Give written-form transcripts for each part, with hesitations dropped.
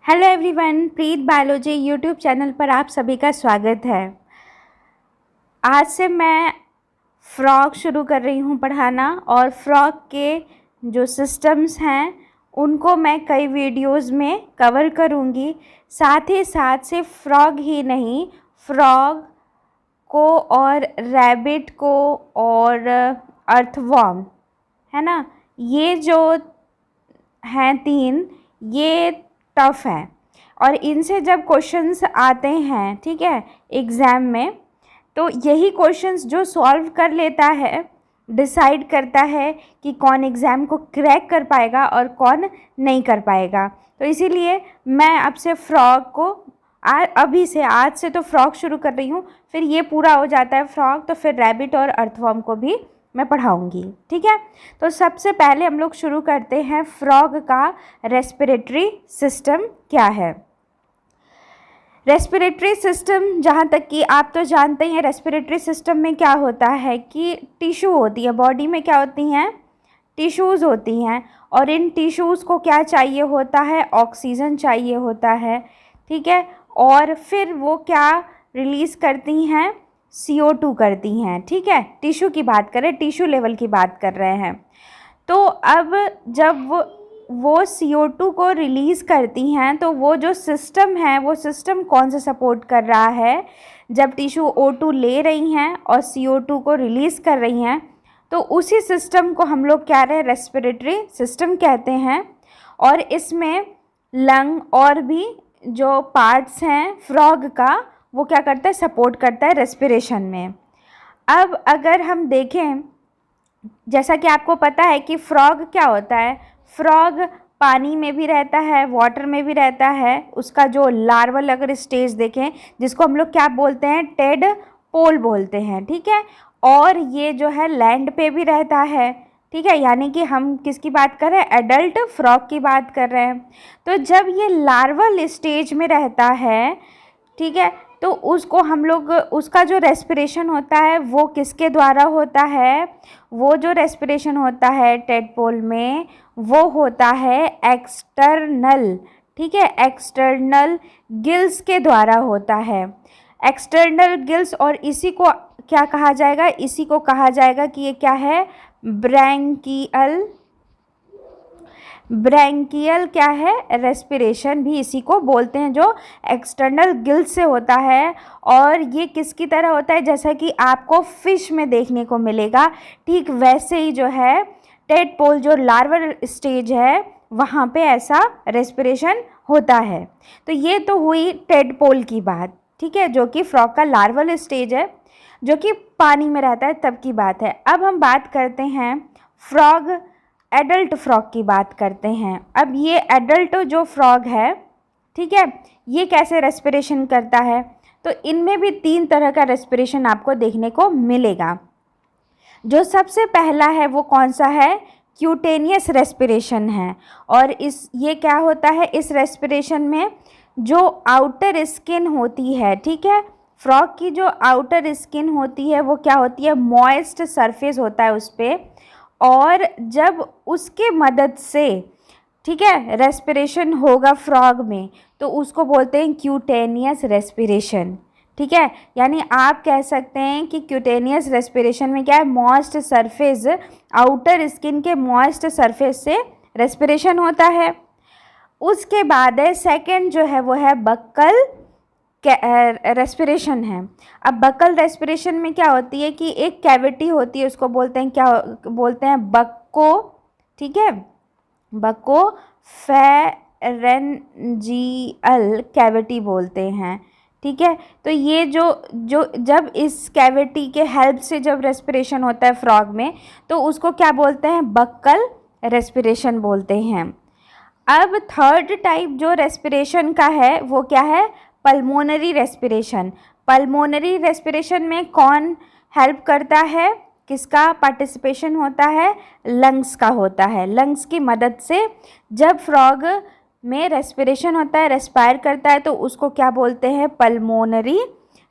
Hello everyone, प्रीत biology YouTube channel पर आप सभी का स्वागत है। आज से मैं फ्रॉग शुरू कर रही हूँ पढ़ाना और फ्रॉग के जो सिस्टम्स हैं उनको मैं कई वीडियोस में कवर करूँगी। साथ ही साथ सिर्फ फ्रॉग ही नहीं, फ्रॉग को और रैबिट को और अर्थवॉर्म, है ना, ये जो हैं तीन, ये टफ़ है और इनसे जब क्वेश्चंस आते हैं, ठीक है, एग्ज़ाम में, तो यही क्वेश्चंस जो सॉल्व कर लेता है डिसाइड करता है कि कौन एग्ज़ाम को क्रैक कर पाएगा और कौन नहीं कर पाएगा। तो इसीलिए मैं आपसे फ्रॉग को अभी से, आज से तो फ्रॉग शुरू कर रही हूँ, फिर ये पूरा हो जाता है फ्रॉग तो फिर रैबिट और अर्थवॉर्म को भी मैं पढ़ाऊँगी, ठीक है। तो सबसे पहले हम लोग शुरू करते हैं फ्रॉग का रेस्पिरेटरी सिस्टम क्या है। रेस्पिरेटरी सिस्टम, जहाँ तक कि आप तो जानते हैं, रेस्पिरेटरी सिस्टम में क्या होता है कि टिश्यू होती है, बॉडी में क्या होती हैं, टिश्यूज़ होती हैं, और इन टिश्यूज़ को क्या चाहिए होता है, ऑक्सीजन चाहिए होता है, ठीक है। और फिर वो क्या रिलीज़ करती हैं, CO2 करती हैं, ठीक है। टिश्यू की बात करें, टिश्यू लेवल की बात कर रहे हैं। तो अब जब वो CO2 को रिलीज़ करती हैं तो वो जो सिस्टम है, वो सिस्टम कौन सा सपोर्ट कर रहा है, जब टिश्यू O2 ले रही हैं और CO2 को रिलीज़ कर रही हैं, तो उसी सिस्टम को हम लोग क्या रहे, रेस्पिरेटरी सिस्टम कहते हैं। और इसमें लंग और भी जो पार्ट्स हैं फ्रॉग का, वो क्या करता है, सपोर्ट करता है रेस्पिरेशन में। अब अगर हम देखें, जैसा कि आपको पता है कि फ्रॉग क्या होता है, फ्रॉग पानी में भी रहता है, वाटर में भी रहता है। उसका जो लार्वल अगर स्टेज देखें, जिसको हम लोग क्या बोलते हैं, टेडपोल बोलते हैं, ठीक है। और ये जो है लैंड पे भी रहता है, ठीक है, यानी कि हम किसकी बात कर रहे हैं, एडल्ट फ्रॉग की बात कर रहे हैं। तो जब ये लार्वल स्टेज में रहता है, ठीक है, तो उसको हम लोग, उसका जो रेस्पिरेशन होता है वो किसके द्वारा होता है, वो जो रेस्पिरेशन होता है टेडपोल में वो होता है एक्सटर्नल, ठीक है, एक्सटर्नल गिल्स के द्वारा होता है, एक्सटर्नल गिल्स। और इसी को क्या कहा जाएगा, इसी को कहा जाएगा कि ये क्या है, ब्रैंकियल, ब्रैंकियल क्या है, रेस्पिरेशन भी इसी को बोलते हैं, जो एक्सटर्नल गिल्स से होता है। और ये किसकी तरह होता है, जैसा कि आपको फिश में देखने को मिलेगा, ठीक वैसे ही जो है टेडपोल जो लार्वल स्टेज है वहाँ पे ऐसा रेस्पिरेशन होता है। तो ये तो हुई टेडपोल की बात, ठीक है, जो कि फ्रॉग का लार्वल स्टेज है, जो कि पानी में रहता है, तब की बात है। अब हम बात करते हैं फ्रॉग, एडल्ट फ्रॉग की बात करते हैं। अब ये एडल्ट जो फ्रॉग है, ठीक है, ये कैसे रेस्पिरेशन करता है, तो इनमें भी 3 तरह का रेस्पिरेशन आपको देखने को मिलेगा। जो सबसे पहला है वो कौन सा है, क्यूटेनियस रेस्पिरेशन है। और ये क्या होता है, इस रेस्पिरेशन में जो आउटर स्किन होती है, ठीक है, फ्रॉग की जो आउटर स्किन होती है वो क्या होती है, मॉइस्ट सरफेस होता है उस पर, और जब उसके मदद से, ठीक है, रेस्पिरेशन होगा फ्रॉग में, तो उसको बोलते हैं क्यूटेनियस रेस्पिरेशन, ठीक है। यानी आप कह सकते हैं कि क्यूटेनियस रेस्पिरेशन में क्या है, मॉइस्ट सरफेस, आउटर स्किन के मॉइस्ट सरफेस से रेस्पिरेशन होता है। उसके बाद है सेकंड जो है वो है बक्कल रेस्पिरेशन है। अब बक्कल रेस्पिरेशन में क्या होती है कि एक कैविटी होती है, उसको बोलते हैं, क्या बोलते हैं, बक्को, ठीक है, बक्को फेरेंजियल कैविटी बोलते हैं, ठीक है। तो ये जो जब इस कैविटी के हेल्प से जब रेस्पिरेशन होता है फ्रॉग में, तो उसको क्या बोलते हैं, बक्कल रेस्पिरेशन बोलते हैं। अब थर्ड टाइप जो रेस्पिरेशन का है वो क्या है, पल्मोनरी रेस्पिरेशन। पल्मोनरी रेस्पिरेशन में कौन हेल्प करता है, किसका पार्टिसिपेशन होता है, लंग्स का होता है। लंग्स की मदद से जब फ्रॉग में रेस्पिरेशन होता है, रेस्पायर करता है, तो उसको क्या बोलते हैं, पल्मोनरी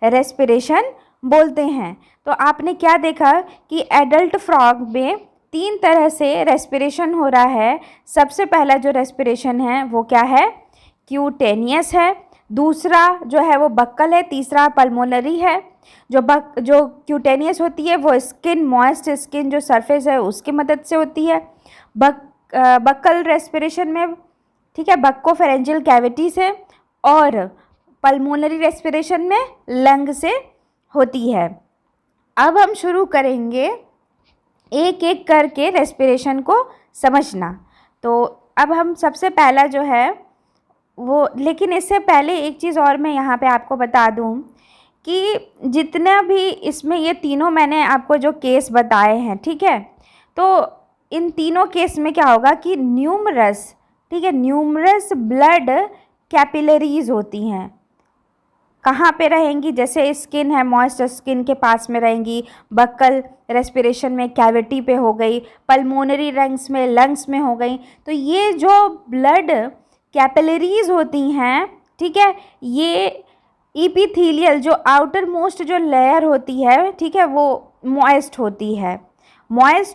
रेस्पिरेशन बोलते हैं। तो आपने क्या देखा कि एडल्ट फ्रॉग में 3 तरह से रेस्पिरेशन हो रहा है। सबसे पहला जो रेस्पिरेशन है वो क्या है, क्यूटेनियस है, दूसरा जो है वो बक्कल है, तीसरा पल्मोनरी है। जो क्यूटेनियस होती है वो स्किन, मॉइस्ट स्किन जो सरफेस है उसकी मदद से होती है। बक्कल रेस्पिरेशन में, ठीक है, बक्कोफेरेंजियल कैविटी से, और पल्मोनरी रेस्पिरेशन में लंग से होती है। अब हम शुरू करेंगे एक एक करके रेस्पिरेशन को समझना। तो अब हम सबसे पहला जो है वो, लेकिन इससे पहले एक चीज़ और मैं यहाँ पे आपको बता दूँ कि जितना भी इसमें ये तीनों मैंने आपको जो केस बताए हैं, ठीक है, तो इन तीनों केस में क्या होगा कि न्यूमरस, ठीक है, न्यूमरस ब्लड कैपिलरीज होती हैं। कहाँ पे रहेंगी? जैसे स्किन है, मॉइस्ट स्किन के पास में रहेंगी, बक्कल रेस्पिरेशन में कैविटी पे हो गई, पल्मोनरी लंग्स में हो गई। तो ये जो ब्लड कैपिलरीज होती हैं, ठीक है, ये इपिथेलियल जो आउटर मोस्ट जो लेयर होती है, ठीक है, वो मॉइस्ट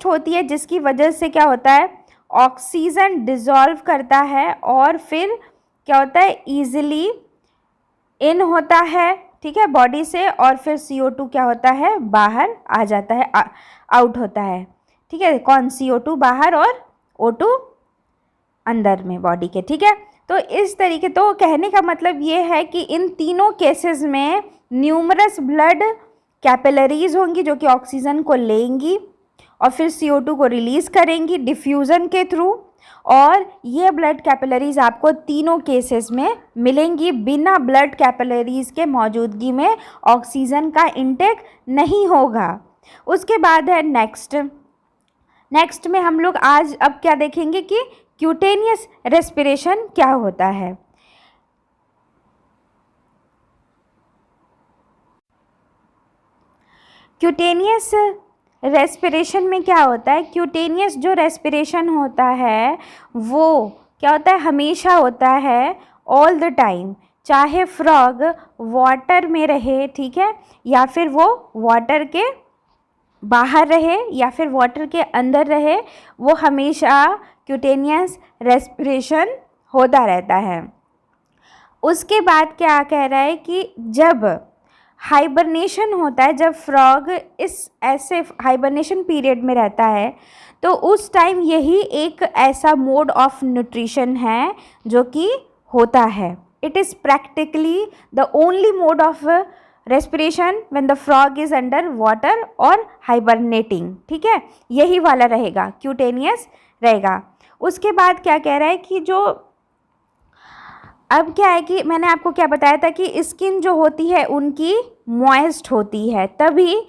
होती है, जिसकी वजह से क्या होता है, ऑक्सीजन डिसॉल्व करता है और फिर क्या होता है, ईजिली इन होता है, ठीक है, बॉडी से, और फिर CO2 क्या होता है, बाहर आ जाता है, आउट होता है, ठीक है। कौन? CO2 बाहर और O2 अंदर में बॉडी के, ठीक है। तो इस तरीके, तो कहने का मतलब ये है कि इन तीनों केसेस में न्यूमरस ब्लड कैपिलरीज होंगी जो कि ऑक्सीजन को लेंगी और फिर CO2 को रिलीज़ करेंगी डिफ्यूज़न के थ्रू, और ये ब्लड कैपिलरीज आपको तीनों केसेस में मिलेंगी। बिना ब्लड कैपिलरीज के मौजूदगी में ऑक्सीजन का इंटेक नहीं होगा। उसके बाद है नेक्स्ट में हम लोग आज अब क्या देखेंगे कि क्यूटेनियस रेस्पिरेशन क्या होता है। क्यूटेनियस रेस्पिरेशन में क्या होता है, क्यूटेनियस जो रेस्पिरेशन होता है वो क्या होता है, हमेशा होता है, ऑल द टाइम, चाहे फ्रॉग वाटर में रहे, ठीक है, या फिर वो वाटर के बाहर रहे या फिर वाटर के अंदर रहे, वो हमेशा क्यूटेनियस रेस्पिरेशन होता रहता है। उसके बाद क्या कह रहा है कि जब हाइबरनेशन होता है, जब फ्रॉग इस ऐसे हाइबरनेशन पीरियड में रहता है, तो उस टाइम यही एक ऐसा मोड ऑफ न्यूट्रिशन है जो कि होता है। It is practically the only mode of respiration when the frog is under water और हाइबरनेटिंग, ठीक है, यही वाला रहेगा, क्यूटेनियस रहेगा। उसके बाद क्या कह रहा है कि जो अब क्या है कि मैंने आपको क्या बताया था कि स्किन जो होती है उनकी मॉइस्ट होती है, तभी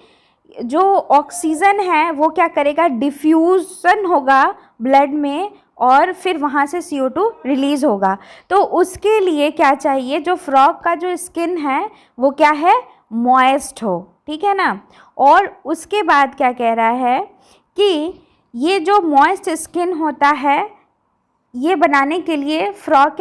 जो ऑक्सीजन है वो क्या करेगा, डिफ्यूज़न होगा ब्लड में और फिर वहाँ से CO2 रिलीज़ होगा। तो उसके लिए क्या चाहिए, जो फ्रॉग का जो स्किन है वो क्या है, मॉइस्ट हो, ठीक है ना। और उसके बाद क्या कह रहा है कि ये जो मॉइस्ट स्किन होता है, ये बनाने के लिए फ्रॉग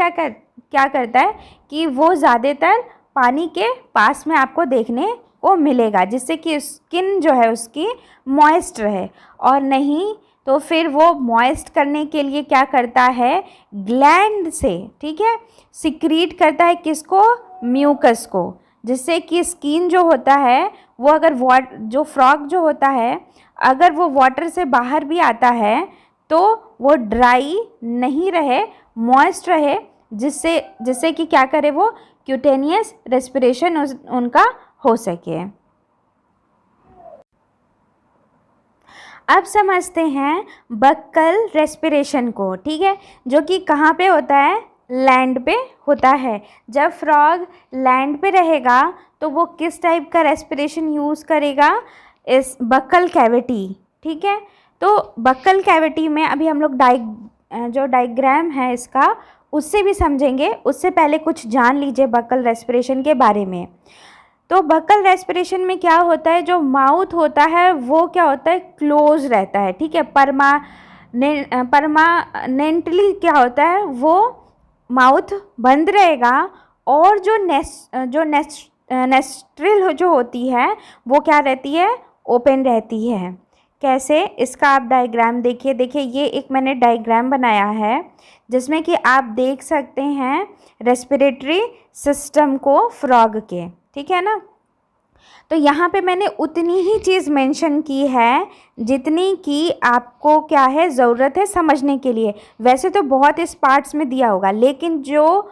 क्या करता है कि वो ज़्यादातर पानी के पास में आपको देखने को मिलेगा, जिससे कि स्किन जो है उसकी मॉइस्ट रहे, और नहीं तो फिर वो मॉइस्ट करने के लिए क्या करता है, ग्लैंड से, ठीक है, सिक्रीट करता है किसको, म्यूकस को, जिससे कि स्किन जो होता है वो अगर जो फ्रॉग जो होता है अगर वो वाटर से बाहर भी आता है तो वो ड्राई नहीं रहे, मॉइस्ट रहे, जिससे कि क्या करे, वो क्यूटेनियस रेस्पिरेशन उनका हो सके। अब समझते हैं बक्कल रेस्पिरेशन को, ठीक है, जो कि कहाँ पे होता है, लैंड पे होता है। जब फ्रॉग लैंड पे रहेगा तो वो किस टाइप का रेस्पिरेशन यूज़ करेगा, इस बक्कल कैविटी, ठीक है। तो बक्कल कैविटी में अभी हम लोग जो डायग्राम है इसका उससे भी समझेंगे, उससे पहले कुछ जान लीजिए बक्कल रेस्पिरेशन के बारे में। तो बक्कल रेस्पिरेशन में क्या होता है, जो माउथ होता है वो क्या होता है, क्लोज रहता है, ठीक है, परमानेंटली क्या होता है, वो माउथ बंद रहेगा, और जो नेस्ट्रिल जो होती है वो क्या रहती है, ओपन रहती है, कैसे, इसका आप डायग्राम देखिए। देखिए ये एक मैंने डायग्राम बनाया है जिसमें कि आप देख सकते हैं रेस्पिरेटरी सिस्टम को फ्रॉग के, ठीक है ना। तो यहाँ पे मैंने उतनी ही चीज़ मेंशन की है जितनी कि आपको क्या है ज़रूरत है समझने के लिए। वैसे तो बहुत इस पार्ट्स में दिया होगा, लेकिन जो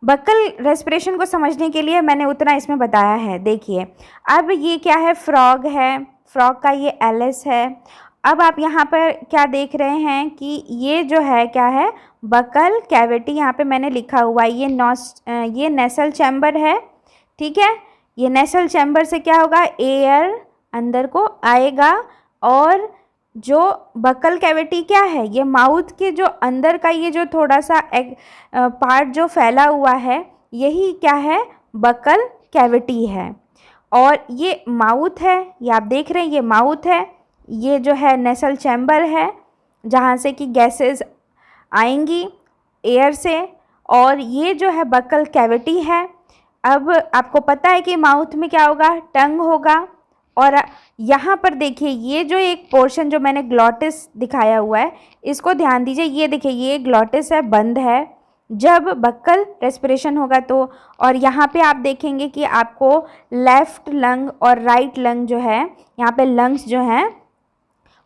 बक्कल रेस्पिरेशन को समझने के लिए मैंने उतना इसमें बताया है। देखिए अब ये क्या है, फ्रॉग है, फ्रॉग का ये एलिस है। अब आप यहाँ पर क्या देख रहे हैं कि ये जो है क्या है, बक्कल कैविटी, यहाँ पे मैंने लिखा हुआ है ये नेसल चैम्बर है, ठीक है। ये नेसल चैम्बर से क्या होगा, एयर अंदर को आएगा और जो बक्कल कैविटी क्या है, ये माउथ के जो अंदर का ये जो थोड़ा सा पार्ट जो फैला हुआ है यही क्या है, बक्कल कैविटी है। और ये माउथ है, ये आप देख रहे हैं ये माउथ है, ये जो है नेसल चैम्बर है जहाँ से कि गैसेस आएंगी एयर से, और ये जो है बक्कल कैविटी है। अब आपको पता है कि माउथ में क्या होगा, टंग होगा। और यहाँ पर देखिए ये जो एक पोर्शन जो मैंने ग्लॉटिस दिखाया हुआ है इसको ध्यान दीजिए। ये देखिए ये ग्लॉटिस है, बंद है जब बक्कल रेस्पिरेशन होगा तो। और यहाँ पे आप देखेंगे कि आपको लेफ़्ट लंग और राइट लंग जो है, यहाँ पे लंग्स जो हैं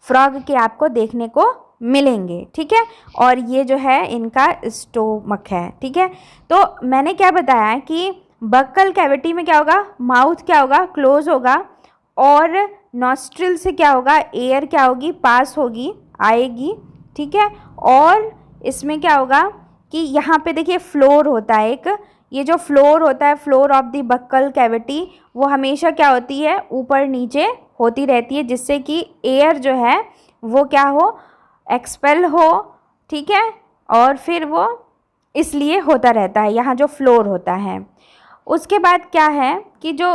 फ्रॉग के आपको देखने को मिलेंगे, ठीक है। और ये जो है इनका स्टोमक है, ठीक है। तो मैंने क्या बताया कि बक्कल कैविटी में क्या होगा, माउथ क्या होगा, क्लोज होगा, और नॉस्ट्रिल से क्या होगा, एयर क्या होगी, पास होगी, आएगी, ठीक है। और इसमें क्या होगा कि यहाँ पे देखिए फ्लोर होता है एक, ये जो फ्लोर होता है, floor of the buccal cavity, वो हमेशा क्या होती है, ऊपर नीचे होती रहती है, जिससे कि एयर जो है वो क्या हो, एक्सपेल हो, ठीक है। और फिर वो इसलिए होता रहता है यहाँ जो फ्लोर होता है। उसके बाद क्या है कि जो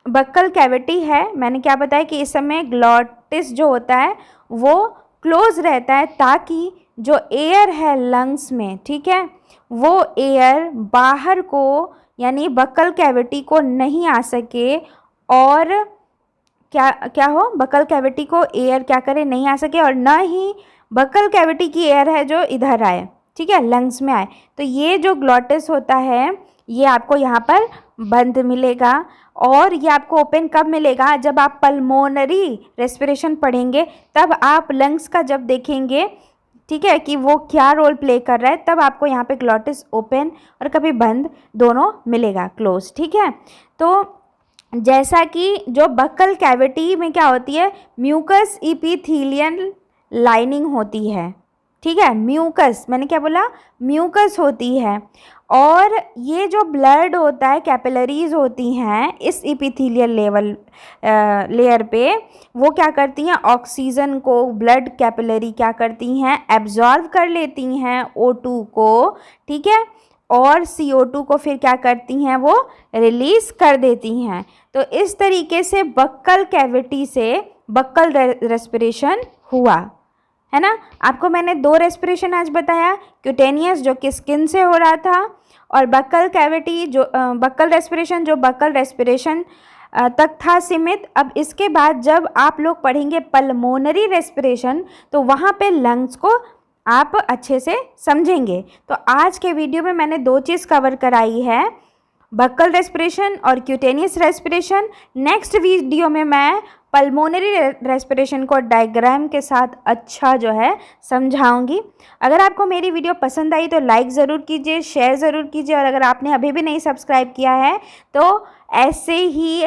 बक्कल कैविटी है, मैंने क्या बताया कि इस समय ग्लॉटिस जो होता है वो क्लोज रहता है ताकि जो एयर है लंग्स में, ठीक है, वो एयर बाहर को यानी बक्कल कैविटी को नहीं आ सके, और क्या क्या हो, बक्कल कैविटी को एयर क्या करे, नहीं आ सके, और ना ही बक्कल कैविटी की एयर है जो इधर आए, ठीक है, लंग्स में आए। तो ये जो ग्लॉटिस होता है ये आपको यहाँ पर बंद मिलेगा। और ये आपको ओपन कब मिलेगा, जब आप पल्मोनरी रेस्पिरेशन पढ़ेंगे, तब आप लंग्स का जब देखेंगे, ठीक है, कि वो क्या रोल प्ले कर रहा है, तब आपको यहाँ पे ग्लॉटिस ओपन और कभी बंद दोनों मिलेगा, क्लोज, ठीक है। तो जैसा कि जो बक्कल कैविटी में क्या होती है, म्यूकस इपीथीलियन लाइनिंग होती है, ठीक है, म्यूकस, मैंने क्या बोला, म्यूकस होती है। और ये जो ब्लड होता है, कैपिलरीज होती हैं इस इपीथीलियल लेयर पे, वो क्या करती हैं, ऑक्सीजन को ब्लड कैपिलरी क्या करती हैं, एब्जॉर्व कर लेती हैं O2 को, ठीक है, और CO2 को फिर क्या करती हैं, वो रिलीज़ कर देती हैं। तो इस तरीके से बक्कल कैविटी से बक्कल रेस्पिरेशन हुआ है ना। आपको मैंने 2 रेस्पिरेशन आज बताया, क्यूटेनियस जो कि स्किन से हो रहा था, और बक्कल कैविटी जो बक्कल रेस्पिरेशन जो बक्कल रेस्पिरेशन तक था सीमित। अब इसके बाद जब आप लोग पढ़ेंगे पल्मोनरी रेस्पिरेशन तो वहाँ पे लंग्स को आप अच्छे से समझेंगे। तो आज के वीडियो में मैंने 2 चीज़ कवर कराई है, बक्कल रेस्पिरेशन और क्यूटेनियस रेस्पिरेशन। नेक्स्ट वीडियो में मैं पल्मोनरी रेस्पिरेशन को डायग्राम के साथ अच्छा जो है समझाऊंगी। अगर आपको मेरी वीडियो पसंद आई तो लाइक ज़रूर कीजिए, शेयर ज़रूर कीजिए, और अगर आपने अभी भी नहीं सब्सक्राइब किया है तो ऐसे ही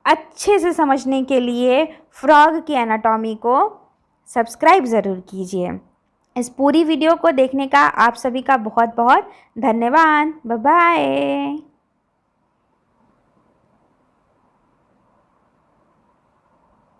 अच्छे से समझने के लिए फ्रॉग की एनाटॉमी को सब्सक्राइब ज़रूर कीजिए। इस पूरी वीडियो को देखने का आप सभी का बहुत बहुत धन्यवाद। Bye bye.